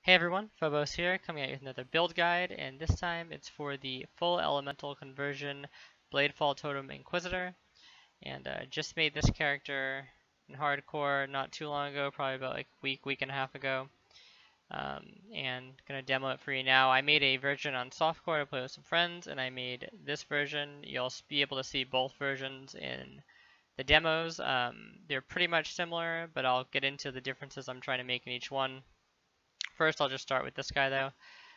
Hey everyone, Phobos here, coming at you with another build guide, and this time it's for the full elemental conversion Bladefall Totem Inquisitor. And just made this character in hardcore not too long ago, probably about like a week and a half ago. And gonna demo it for you now. I made a version on softcore to play with some friends, and I made this version. You'll be able to see both versions in the demos. They're pretty much similar, but I'll get into the differences I'm trying to make in each one. First, I'll just start with this guy though.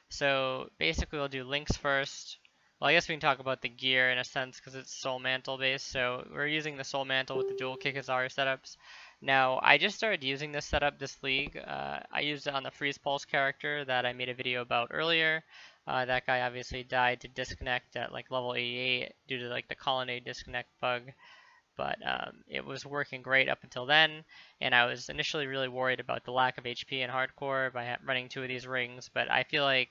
So basically we'll do links first. Well, I guess we can talk about the gear in a sense because it's Soul Mantle based. So we're using the Soul Mantle with the dual Kikazari setups. Now, I just started using this setup this league. I used it on the Freeze Pulse character that I made a video about earlier. That guy obviously died to disconnect at like level 88 due to like the Colonnade disconnect bug. But it was working great up until then, and I was initially really worried about the lack of HP in hardcore by running two of these rings, but I feel like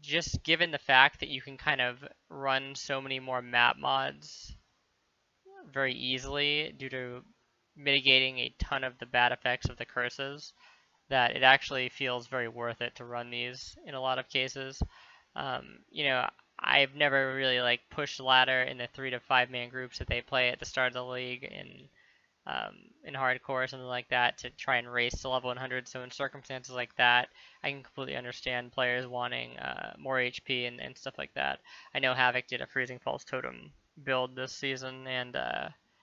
just given the fact that you can kind of run so many more map mods very easily due to mitigating a ton of the bad effects of the curses, that it actually feels very worth it to run these in a lot of cases. You know, I've never really like pushed ladder in the 3 to 5 man groups that they play at the start of the league in hardcore or something like that to try and race to level 100. So in circumstances like that, I can completely understand players wanting more HP and stuff like that. I know Havoc did a Freezing Pulse Totem build this season and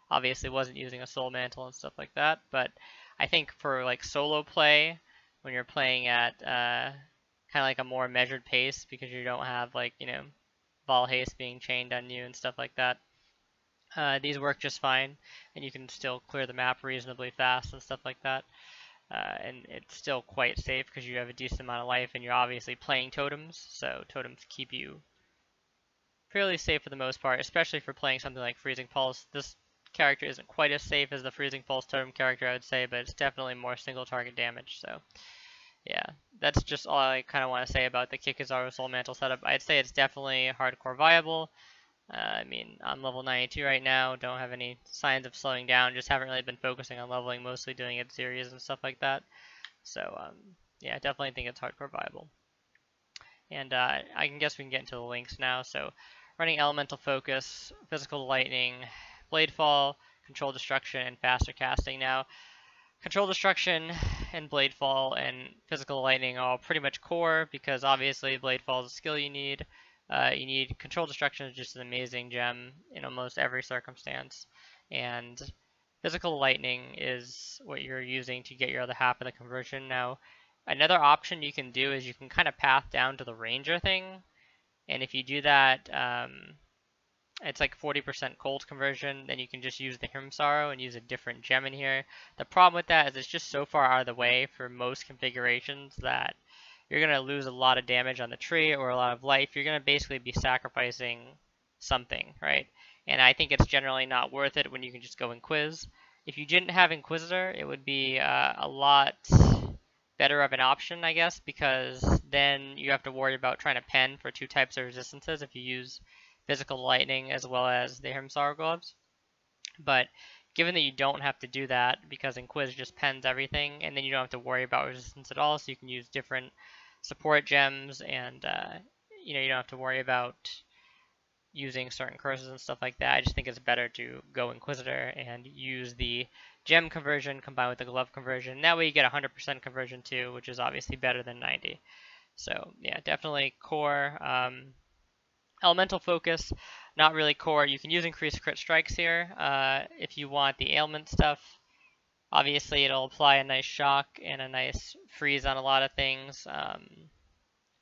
obviously wasn't using a Soul Mantle and stuff like that. But I think for like solo play, when you're playing at kind of like a more measured pace because you don't have like, you know, Vol Haste being chained on you and stuff like that. These work just fine, and you can still clear the map reasonably fast and stuff like that. And it's still quite safe because you have a decent amount of life and you're obviously playing totems, so totems keep you fairly safe for the most part, especially for playing something like Freezing Pulse. This character isn't quite as safe as the Freezing Pulse totem character, I would say, but it's definitely more single target damage, so yeah, that's just all I kind of want to say about the Kikazari Soul Mantle setup. I'd say it's definitely hardcore viable. I mean, I'm level 92 right now, don't have any signs of slowing down, just haven't really been focusing on leveling, mostly doing it series and stuff like that. So, yeah, I definitely think it's hardcore viable. And I guess we can get into the links now. So, running Elemental Focus, Physical Lightning, Bladefall, Control Destruction, and Faster Casting. Now, Control Destruction and Bladefall and Physical Lightning are all pretty much core because obviously Bladefall is a skill you need. You need Control Destruction is just an amazing gem in almost every circumstance. And Physical Lightning is what you're using to get your other half of the conversion. Now, another option you can do is you can kind of path down to the Ranger thing. And if you do that, it's like 40% cold conversion, then you can just use the Hymn Sorrow and use a different gem in here. The problem with that is it's just so far out of the way for most configurations that you're going to lose a lot of damage on the tree or a lot of life. You're going to basically be sacrificing something, right? And I think it's generally not worth it when you can just go Inquis. If you didn't have Inquisitor, it would be a lot better of an option, I guess, because then you have to worry about trying to pen for two types of resistances if you use Physical Lightning as well as the Hymn Sorrow gloves. But given that you don't have to do that because Inquis just pens everything, and then you don't have to worry about resistance at all, so you can use different support gems, and you know, you don't have to worry about using certain curses and stuff like that. I just think it's better to go Inquisitor and use the gem conversion combined with the glove conversion. That way you get 100% conversion too, which is obviously better than 90. So yeah, definitely core. Elemental Focus, not really core. You can use increased crit strikes here if you want the ailment stuff. Obviously, it'll apply a nice shock and a nice freeze on a lot of things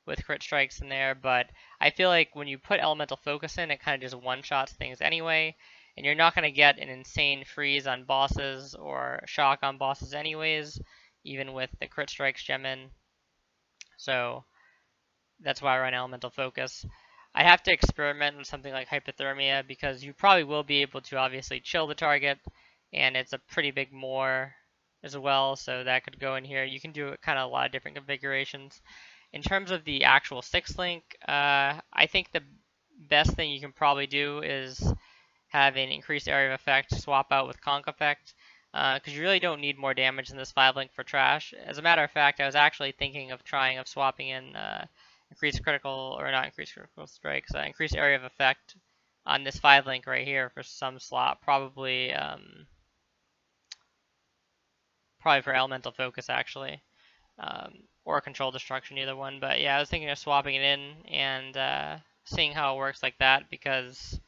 with crit strikes in there. But I feel like when you put Elemental Focus in, it kind of just one-shots things anyway. And you're not going to get an insane freeze on bosses or shock on bosses anyways, even with the crit strikes gem in. So that's why I run Elemental Focus. I have to experiment with something like Hypothermia because you probably will be able to obviously chill the target, and it's a pretty big more as well, so that could go in here. You can do kind of a lot of different configurations. In terms of the actual 6-link, I think the best thing you can probably do is have an increased area of effect swap out with Conk effect. because you really don't need more damage than this 5-link for trash. As a matter of fact, I was actually thinking of swapping in increased critical, or not increased critical strikes, increased area of effect on this 5-link right here for some slot, probably for elemental focus actually, or control destruction, either one. But yeah, I was thinking of swapping it in and seeing how it works like that, because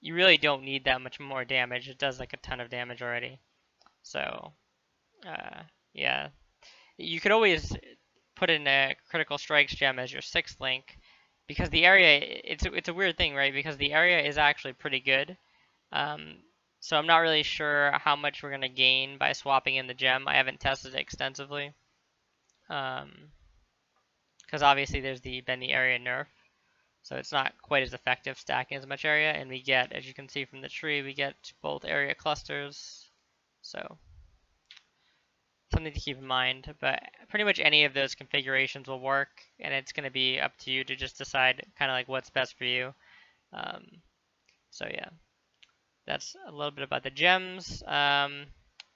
you really don't need that much more damage. It does like a ton of damage already. So yeah, you could always put in a critical strikes gem as your 6th link, because the area, it's a weird thing, right? Because the area is actually pretty good. So I'm not really sure how much we're gonna gain by swapping in the gem. I haven't tested it extensively, because obviously there's been the area nerf, so it's not quite as effective stacking as much area, and we get, as you can see from the tree, we get both area clusters. So something to keep in mind, but pretty much any of those configurations will work, and it's going to be up to you to just decide kind of like what's best for you. So yeah, that's a little bit about the gems. In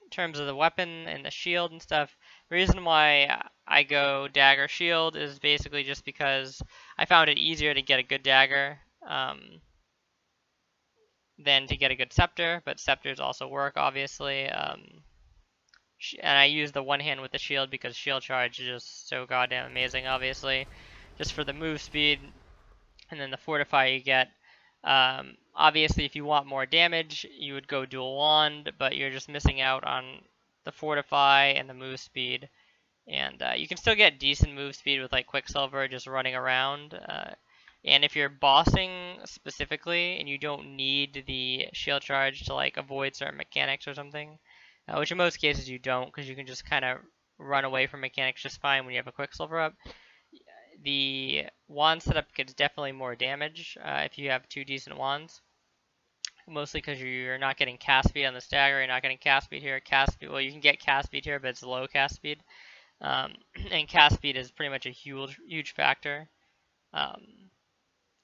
terms of the weapon and the shield and stuff, the reason why I go dagger shield is basically just because I found it easier to get a good dagger than to get a good scepter, but scepters also work, obviously. And I use the one hand with the shield because shield charge is just so goddamn amazing, obviously, just for the move speed. And then the fortify you get, obviously if you want more damage you would go dual wand, but you're just missing out on the fortify and the move speed. And you can still get decent move speed with like Quicksilver just running around. And if you're bossing specifically and you don't need the shield charge to like avoid certain mechanics or something, which in most cases you don't, because you can just kind of run away from mechanics just fine when you have a Quicksilver up, the wand setup gets definitely more damage if you have 2 decent wands. Mostly because you're not getting cast speed on the stagger, you're not getting cast speed here. Well, you can get cast speed here, but it's low cast speed. And cast speed is pretty much a huge factor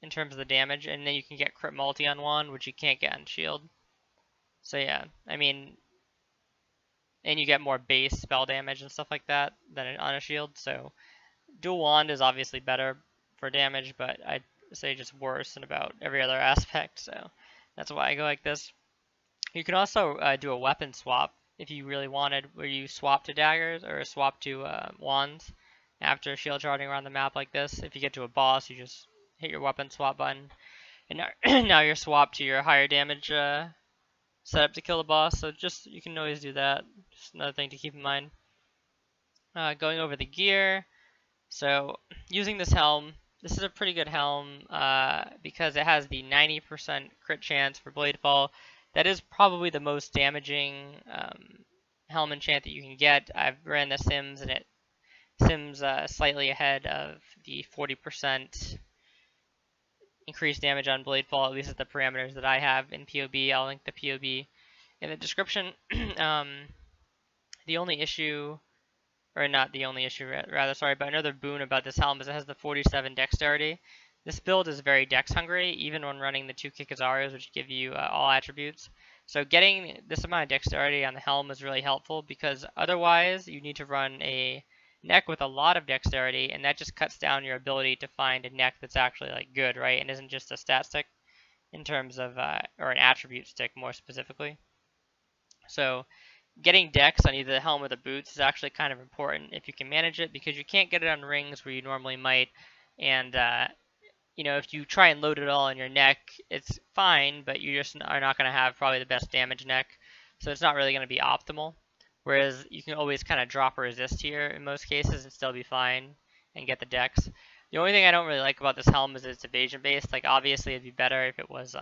in terms of the damage. And then you can get crit multi on wand, which you can't get on shield. So yeah, I mean, and you get more base spell damage and stuff like that than on a shield. So dual wand is obviously better for damage, but I'd say just worse in about every other aspect. So that's why I go like this. You can also do a weapon swap if you really wanted, where you swap to daggers or swap to wands after shield charging around the map like this. If you get to a boss, you just hit your weapon swap button, and now you're swapped to your higher damage setup to kill the boss. So just, you can always do that. Just another thing to keep in mind. Going over the gear. So using this helm, this is a pretty good helm because it has the 90% crit chance for Bladefall. That is probably the most damaging helm enchant that you can get. I've ran the sims, and it sims slightly ahead of the 40% increased damage on Bladefall, at least at the parameters that I have in POB. I'll link the POB in the description. The only issue, or not the only issue, rather, sorry, but another boon about this helm is it has the 47 dexterity. This build is very dex hungry, even when running the 2 Kikazarios, which give you all attributes. So getting this amount of dexterity on the helm is really helpful, because otherwise you need to run a neck with a lot of dexterity, and that just cuts down your ability to find a neck that's actually like good, right, and isn't just a stat stick in terms of, or an attribute stick more specifically. So getting dex on either the helm or the boots is actually kind of important if you can manage it, because you can't get it on rings where you normally might. And you know, if you try and load it all on your neck, it's fine, but you just are not going to have probably the best damage neck, so it's not really going to be optimal. Whereas you can always kind of drop a resist here in most cases and still be fine and get the dex. The only thing I don't really like about this helm is it's evasion based. Like, obviously it'd be better if it was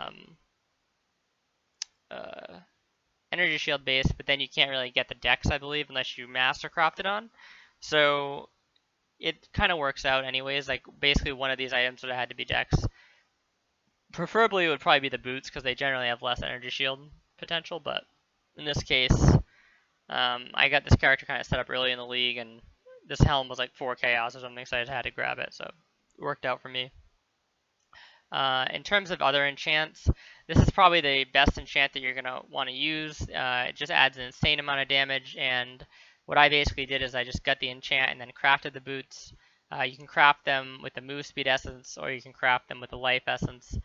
energy shield based, but then you can't really get the dex, I believe, unless you master craft it on. So it kind of works out anyways. Like, basically one of these items would have had to be dex. Preferably it would probably be the boots, because they generally have less energy shield potential, but in this case, I got this character kind of set up early in the league, and this helm was like 4 chaos or something, so I just had to grab it, so it worked out for me. In terms of other enchants, this is probably the best enchant that you're going to want to use. It just adds an insane amount of damage, and what I basically did is I just got the enchant and then crafted the boots. You can craft them with the move speed essence, or you can craft them with the life essence.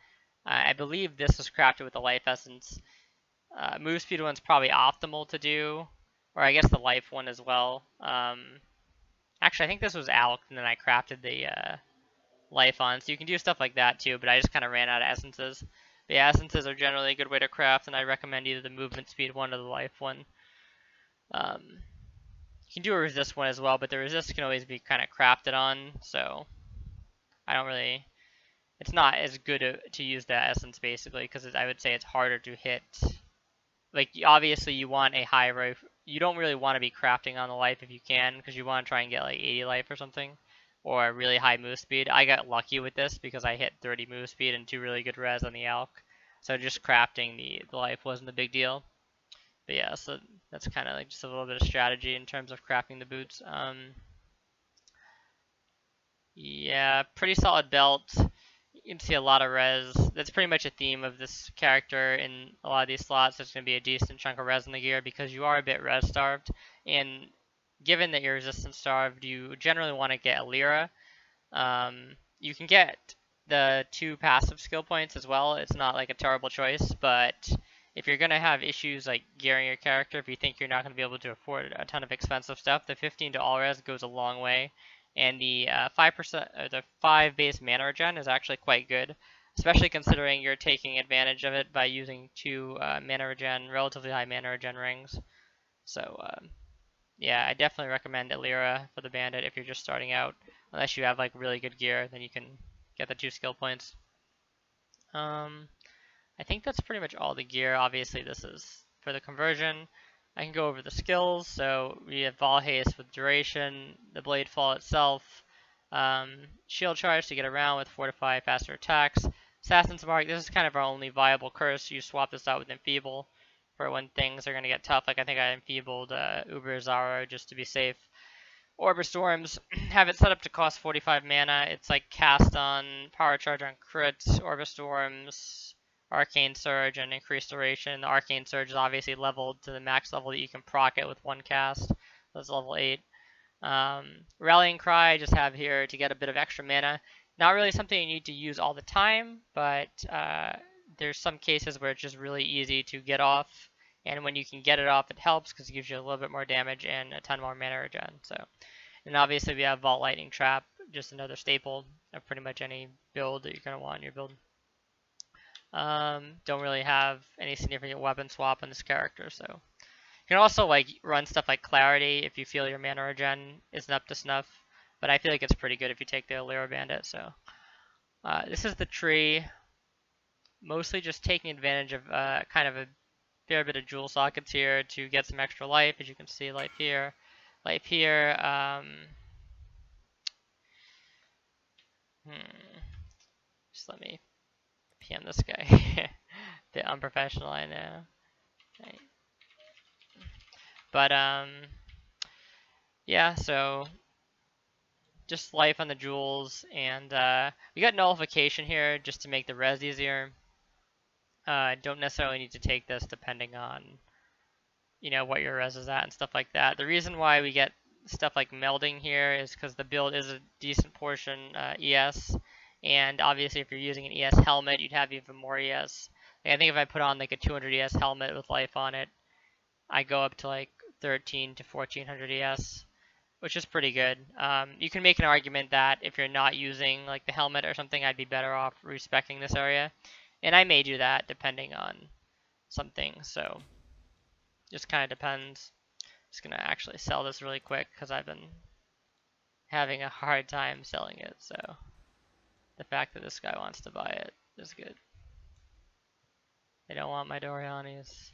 I believe this was crafted with the life essence. Move speed one's probably optimal to do, or I guess the life one as well. Actually, I think this was alch, and then I crafted the life on, so you can do stuff like that too, but I just kind of ran out of essences. The essences are generally a good way to craft, and I recommend either the movement speed one or the life one. You can do a resist one as well, but the resist can always be kind of crafted on, so I don't really, it's not as good to use that essence basically, because I would say it's harder to hit. Like, obviously you want a high life, you don't really want to be crafting on the life if you can, because you want to try and get like 80 life or something, or a really high move speed. I got lucky with this because I hit 30 move speed and 2 really good res on the alch, so just crafting the life wasn't a big deal. But yeah, so that's kind of like just a little bit of strategy in terms of crafting the boots. Yeah, pretty solid belt. You can see a lot of res. That's pretty much a theme of this character in a lot of these slots. There's going to be a decent chunk of res in the gear because you are a bit res starved. And given that you're resistance starved, you generally want to get a Lyra. You can get the 2 passive skill points as well. It's not like a terrible choice, but if you're going to have issues like gearing your character, if you think you're not going to be able to afford a ton of expensive stuff, the 15 to all res goes a long way. And the 5%, the 5 base mana regen is actually quite good, especially considering you're taking advantage of it by using 2 mana regen, relatively high mana regen rings. So yeah, I definitely recommend Lyra for the bandit if you're just starting out. Unless you have like really good gear, then you can get the 2 skill points. I think that's pretty much all the gear. Obviously, this is for the conversion. I can go over the skills. So we have Vol Haste with duration, the Bladefall itself, shield charge to get around with fortify, faster attacks. Assassin's Mark, this is kind of our only viable curse. You swap this out with Enfeeble for when things are going to get tough. Like I think I enfeebled Uber Zara just to be safe. Orb Storms, have it set up to cost 45 mana. It's like cast on, power charge on crits, Orb Storms, Arcane Surge, and increased duration. The Arcane Surge is obviously leveled to the max level that you can proc it with 1 cast. That's level 8. Rallying Cry I just have here to get a bit of extra mana. Not really something you need to use all the time, but there's some cases where it's just really easy to get off. And when you can get it off, it helps because it gives you a little bit more damage and a ton more mana regen. So, and obviously we have Vault Lightning Trap, just another staple of pretty much any build that you're going to want in your build. Don't really have any significant weapon swap on this character, so you can also like run stuff like Clarity if you feel your mana regen isn't up to snuff. But I feel like it's pretty good if you take the Lyra Bandit. So this is the tree, mostly just taking advantage of kind of a fair bit of jewel sockets here to get some extra life. As you can see, life here, life here. Just let me PM this guy. Bit unprofessional, I know. Right. But yeah, so just life on the jewels, and we got nullification here just to make the res easier. Don't necessarily need to take this depending on, you know, what your res is at and stuff like that. The reason why we get stuff like melding here is because the build is a decent portion ES, and obviously if you're using an ES helmet, you'd have even more ES. Like, I think if I put on like a 200 ES helmet with life on it, I go up to like 13 to 1400 ES, which is pretty good. You can make an argument that if you're not using like the helmet or something, I'd be better off respecing this area. And I may do that depending on something, so just kind of depends. Just gonna actually sell this really quick because I've been having a hard time selling it, so the fact that this guy wants to buy it is good. They don't want my Dorianis.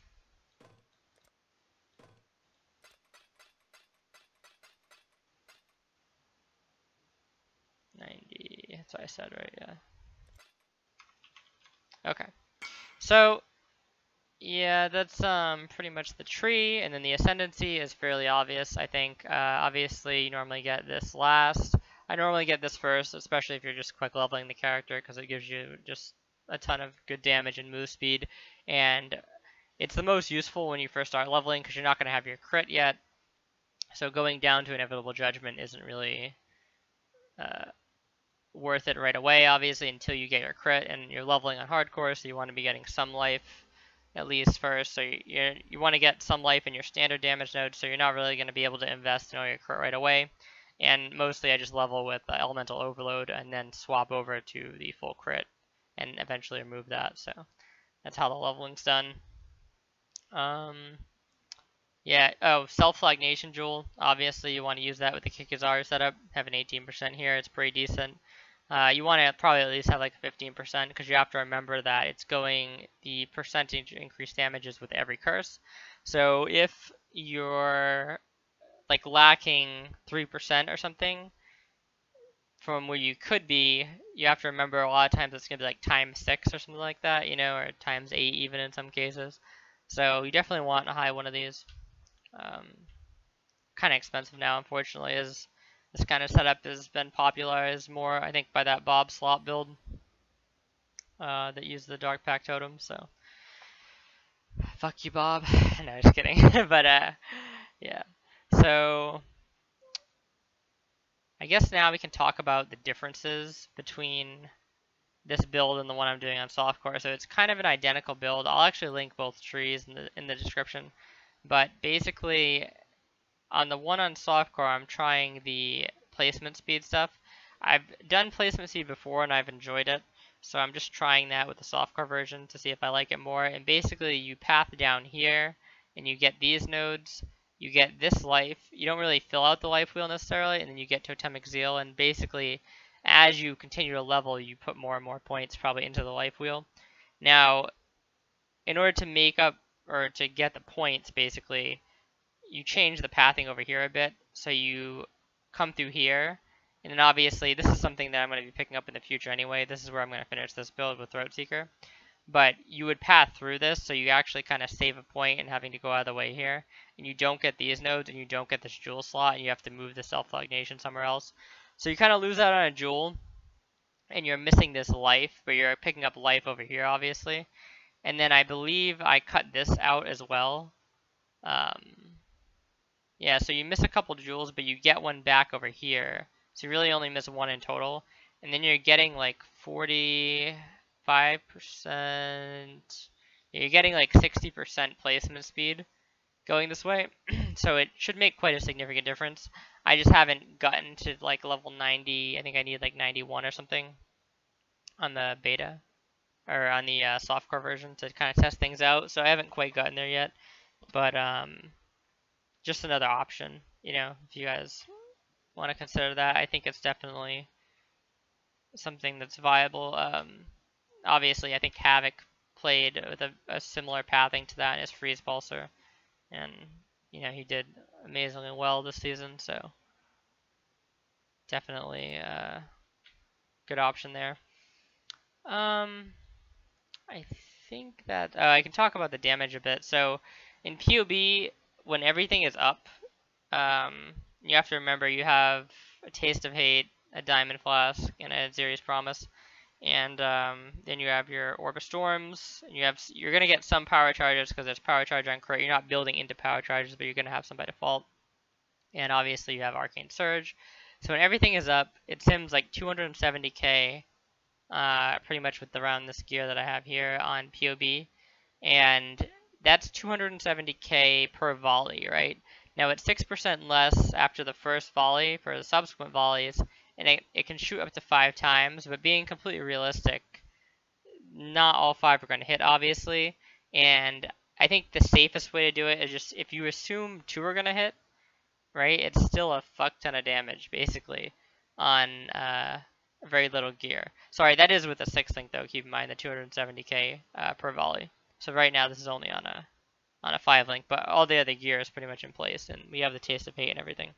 That's what I said, right? Yeah. Okay. So, yeah, that's pretty much the tree, and then the Ascendency is fairly obvious, I think. Obviously, you normally get this last. I normally get this first, especially if you're just quick leveling the character, because it gives you just a ton of good damage and move speed, and it's the most useful when you first start leveling because you're not going to have your crit yet. So going down to Inevitable Judgment isn't really worth it right away, obviously, until you get your crit, and you're leveling on hardcore, so you want to be getting some life at least first. So you want to get some life in your standard damage node, so you're not really going to be able to invest in all your crit right away. And mostly I just level with Elemental Overload and then swap over to the full crit and eventually remove that. So that's how the leveling's done. Yeah, oh, Self-Flagnation Jewel. Obviously, you want to use that with the Kikizar setup. Have an 18% here. It's pretty decent. You want to probably at least have like 15% because you have to remember that it's going, the percentage increased damages with every curse. So if you're like lacking 3% or something from where you could be, you have to remember a lot of times it's going to be like times 6 or something like that, you know, or times 8 even in some cases. So you definitely want a high one of these. Kind of expensive now, unfortunately, as this kind of setup has been popularized more, I think, by that Bob Slot build that used the Dark Pack Totem, so fuck you, Bob. No, just kidding. But, yeah. So, I guess now we can talk about the differences between this build and the one I'm doing on softcore. So it's kind of an identical build. I'll actually link both trees in the description. But basically, on the one on softcore, I'm trying the placement speed stuff. I've done placement speed before and I've enjoyed it, so I'm just trying that with the softcore version to see if I like it more. And basically, you path down here and you get these nodes, you get this life. You don't really fill out the life wheel necessarily, and then you get Totemic Zeal. And basically, as you continue to level, you put more and more points probably into the life wheel. Now, in order to make up or to get the points, basically, you change the pathing over here a bit, so you come through here, and then obviously this is something that I'm going to be picking up in the future anyway. This is where I'm going to finish this build with Throat Seeker. But you would path through this, so you actually kind of save a point in having to go out of the way here, and you don't get these nodes, and you don't get this jewel slot, and you have to move the Self-Flagnation somewhere else. So you kind of lose out on a jewel, and you're missing this life, but you're picking up life over here, obviously. And then I believe I cut this out as well. Yeah, so you miss a couple jewels, but you get one back over here. So you really only miss one in total. And then you're getting like 45%. You're getting like 60% placement speed going this way. So it should make quite a significant difference. I just haven't gotten to like level 90. I think I need like 91 or something on the beta. Or on the softcore version to kind of test things out. So I haven't quite gotten there yet. But, just another option, you know, if you guys want to consider that. I think it's definitely something that's viable. Obviously, I think Havoc played with a similar pathing to that in his Freeze Pulsar, and, you know, he did amazingly well this season, so definitely a good option there. I think that I can talk about the damage a bit. So in PoB, when everything is up, you have to remember you have a Taste of Hate, a Diamond Flask, and a Zeri's Promise, and then you have your Orb of Storms. And you're gonna get some power charges because there's power charge on crit. You're not building into power charges, but you're gonna have some by default. And obviously you have Arcane Surge. So when everything is up, it sims like 270k. Pretty much with around this gear that I have here on PoB, and that's 270k per volley, right? Now it's 6% less after the first volley for the subsequent volleys, and it can shoot up to 5 times, but being completely realistic, not all 5 are going to hit, obviously, and I think the safest way to do it is just if you assume 2 are going to hit, right, it's still a fuck ton of damage, basically, on very little gear. Sorry, that is with a 6 link though. Keep in mind the 270k per volley. So right now this is only on a 5 link, but all the other gear is pretty much in place, and we have the Taste of Hate and everything.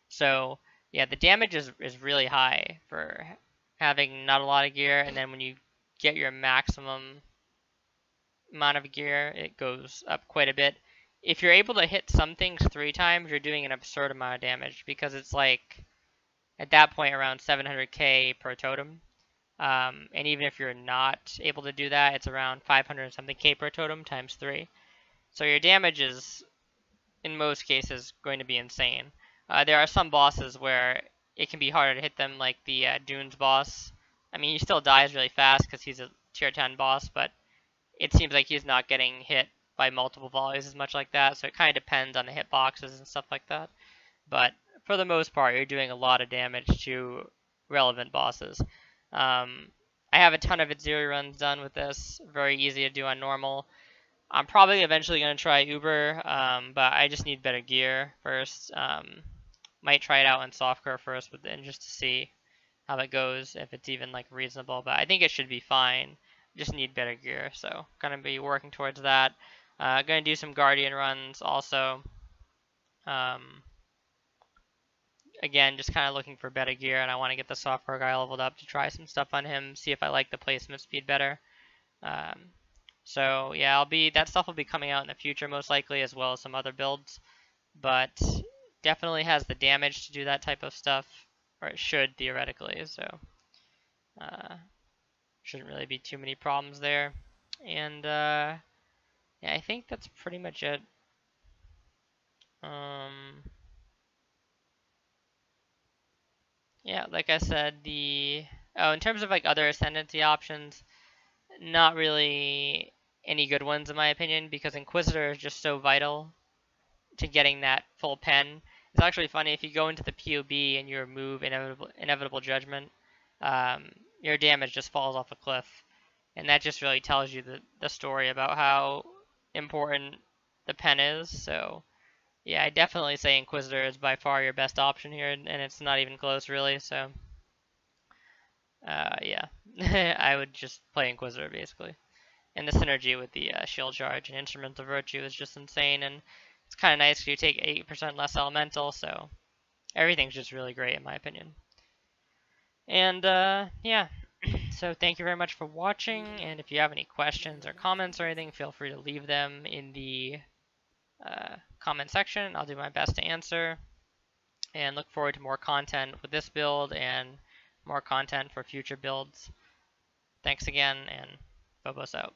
So yeah, the damage is really high for having not a lot of gear, and then when you get your maximum amount of gear, it goes up quite a bit. If you're able to hit some things 3 times, you're doing an absurd amount of damage because it's like at that point around 700k per totem. And even if you're not able to do that, it's around 500 something k per totem times 3. So your damage is, in most cases, going to be insane. There are some bosses where it can be harder to hit them, like the Dunes boss. I mean, he still dies really fast because he's a tier 10 boss, but it seems like he's not getting hit by multiple volleys as much like that, so it kind of depends on the hitboxes and stuff like that. But for the most part, you're doing a lot of damage to relevant bosses. I have a ton of Itzuri runs done with this, very easy to do on normal. I'm probably eventually going to try Uber, but I just need better gear first. Might try it out on softcore first, but then just to see how it goes, if it's even like reasonable. But I think it should be fine. Just need better gear, so gonna be working towards that. Gonna do some Guardian runs also. Again, just kind of looking for better gear, and I want to get the software guy leveled up to try some stuff on him, see if I like the placement speed better. So yeah, that stuff will be coming out in the future most likely, as well as some other builds. But definitely has the damage to do that type of stuff, or it should theoretically. So shouldn't really be too many problems there. And yeah, I think that's pretty much it. Yeah, like I said, in terms of like other Ascendency options, not really any good ones in my opinion, because Inquisitor is just so vital to getting that full pen. It's actually funny, if you go into the PoB and you remove Inevitable Judgment, your damage just falls off a cliff. And that just really tells you the story about how important the pen is. So yeah, I definitely say Inquisitor is by far your best option here, and it's not even close really. So yeah, I would just play Inquisitor basically. And the synergy with the shield charge and Instruments of Virtue is just insane, and it's kind of nice because you take 8% less elemental, so everything's just really great in my opinion. And yeah, so thank you very much for watching, and if you have any questions or comments or anything, feel free to leave them in the comment section. I'll do my best to answer, and look forward to more content with this build and more content for future builds. Thanks again, and Phobos out.